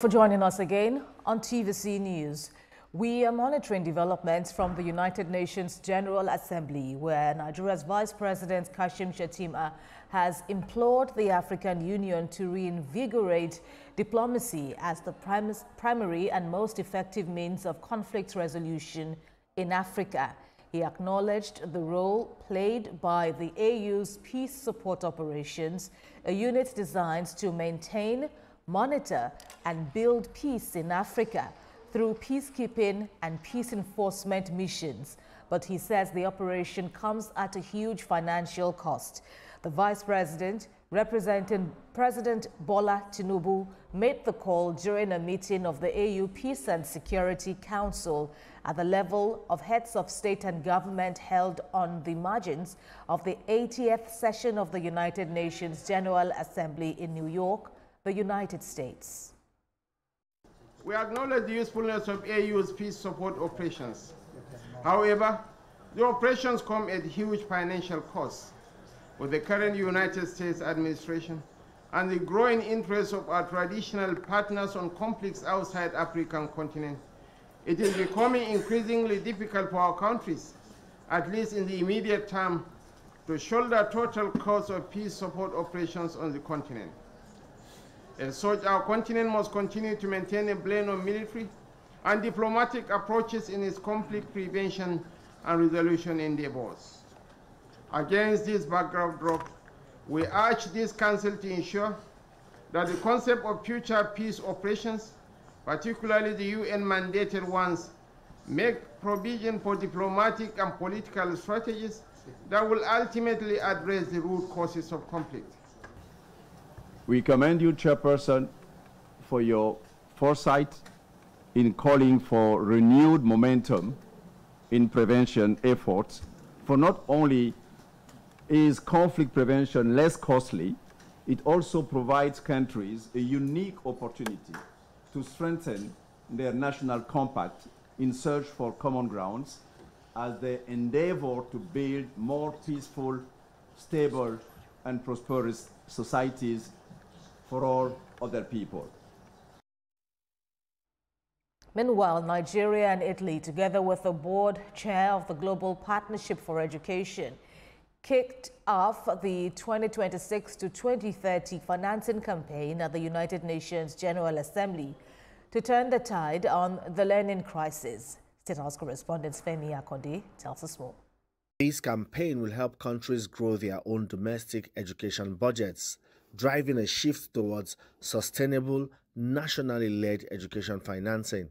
For joining us again on TVC News. We are monitoring developments from the United Nations General Assembly, where Nigeria's Vice President Kashim Shettima has implored the African Union to reinvigorate diplomacy as the primary and most effective means of conflict resolution in Africa. He acknowledged the role played by the AU's peace support operations, a unit designed to maintain, monitor and build peace in Africa through peacekeeping and peace enforcement missions. But he says the operation comes at a huge financial cost. The Vice President, representing President Bola Tinubu, made the call during a meeting of the AU Peace and Security Council at the level of heads of state and government held on the margins of the 80th session of the United Nations General Assembly in New York, the United States. We acknowledge the usefulness of AU's peace support operations. However, the operations come at huge financial costs. With the current United States administration and the growing interest of our traditional partners on conflicts outside the African continent, it is becoming increasingly difficult for our countries, at least in the immediate term, to shoulder total costs of peace support operations on the continent. As such, our continent must continue to maintain a blend of military and diplomatic approaches in its conflict prevention and resolution endeavors. Against this backdrop, we urge this Council to ensure that the concept of future peace operations, particularly the UN-mandated ones, make provision for diplomatic and political strategies that will ultimately address the root causes of conflict. We commend you, Chairperson, for your foresight in calling for renewed momentum in prevention efforts, for not only is conflict prevention less costly, it also provides countries a unique opportunity to strengthen their national compact in search for common grounds as they endeavor to build more peaceful, stable, and prosperous societies for all other people. Meanwhile, Nigeria and Italy, together with the board chair of the Global Partnership for Education, kicked off the 2026 to 2030 financing campaign at the United Nations General Assembly to turn the tide on the learning crisis. State House correspondent Femi Akonde tells us more. This campaign will help countries grow their own domestic education budgets, driving a shift towards sustainable, nationally led education financing.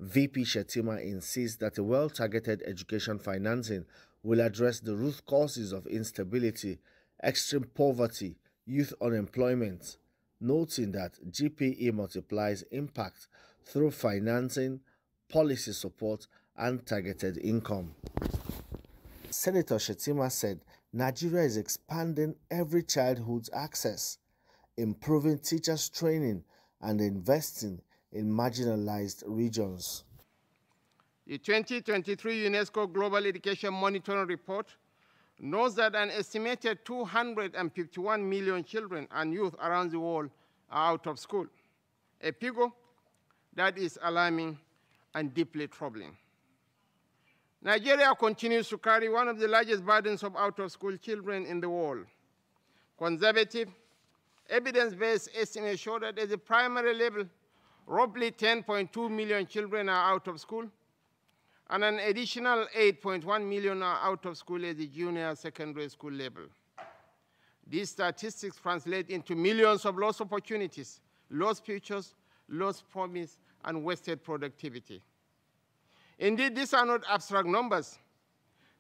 VP Shettima insists that a well-targeted education financing will address the root causes of instability, extreme poverty, youth unemployment, noting that GPE multiplies impact through financing, policy support, and targeted income. Senator Shettima said Nigeria is expanding every childhood's access, improving teachers' training, and investing in marginalized regions. The 2023 UNESCO Global Education Monitoring Report notes that an estimated 251 million children and youth around the world are out of school, a figure that is alarming and deeply troubling. Nigeria continues to carry one of the largest burdens of out-of-school children in the world. Conservative, evidence-based estimates show that at the primary level, roughly 10.2 million children are out of school, and an additional 8.1 million are out of school at the junior secondary school level. These statistics translate into millions of lost opportunities, lost futures, lost promise, and wasted productivity. Indeed, these are not abstract numbers.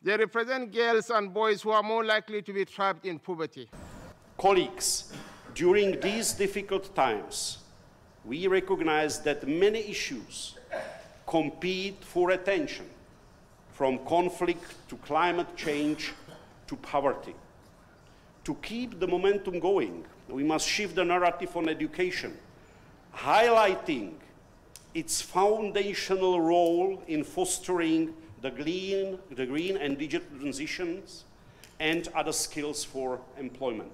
They represent girls and boys who are more likely to be trapped in poverty. Colleagues, during these difficult times, we recognize that many issues compete for attention, from conflict to climate change to poverty. To keep the momentum going, we must shift the narrative on education, highlighting its foundational role in fostering the green and digital transitions and other skills for employment.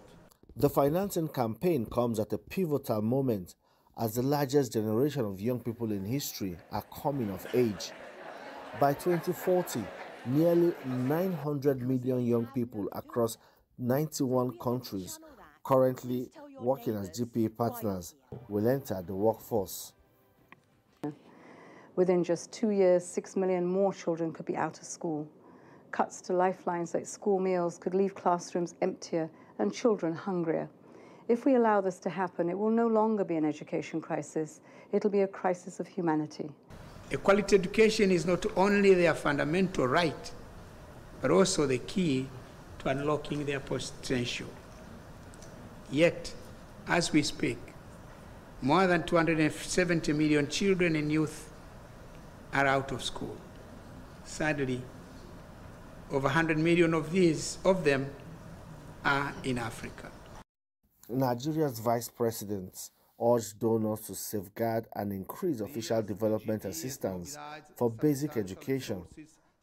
The financing campaign comes at a pivotal moment as the largest generation of young people in history are coming of age. By 2040, nearly 900 million young people across 91 countries currently working as GPA partners will enter the workforce. Within just 2 years, 6 million more children could be out of school. Cuts to lifelines like school meals could leave classrooms emptier and children hungrier. If we allow this to happen, it will no longer be an education crisis. It'll be a crisis of humanity. A quality education is not only their fundamental right, but also the key to unlocking their potential. Yet, as we speak, more than 270 million children and youth are out of school. Sadly, over 100 million of them are in Africa. Nigeria's vice president urged donors to safeguard and increase official development assistance for basic education,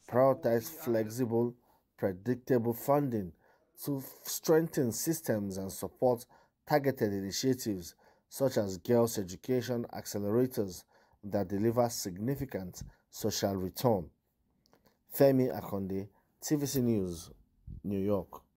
prioritize flexible, predictable funding to strengthen systems and support targeted initiatives such as girls' education accelerators that deliver significant social return. Femi Akonde, TVC News, New York.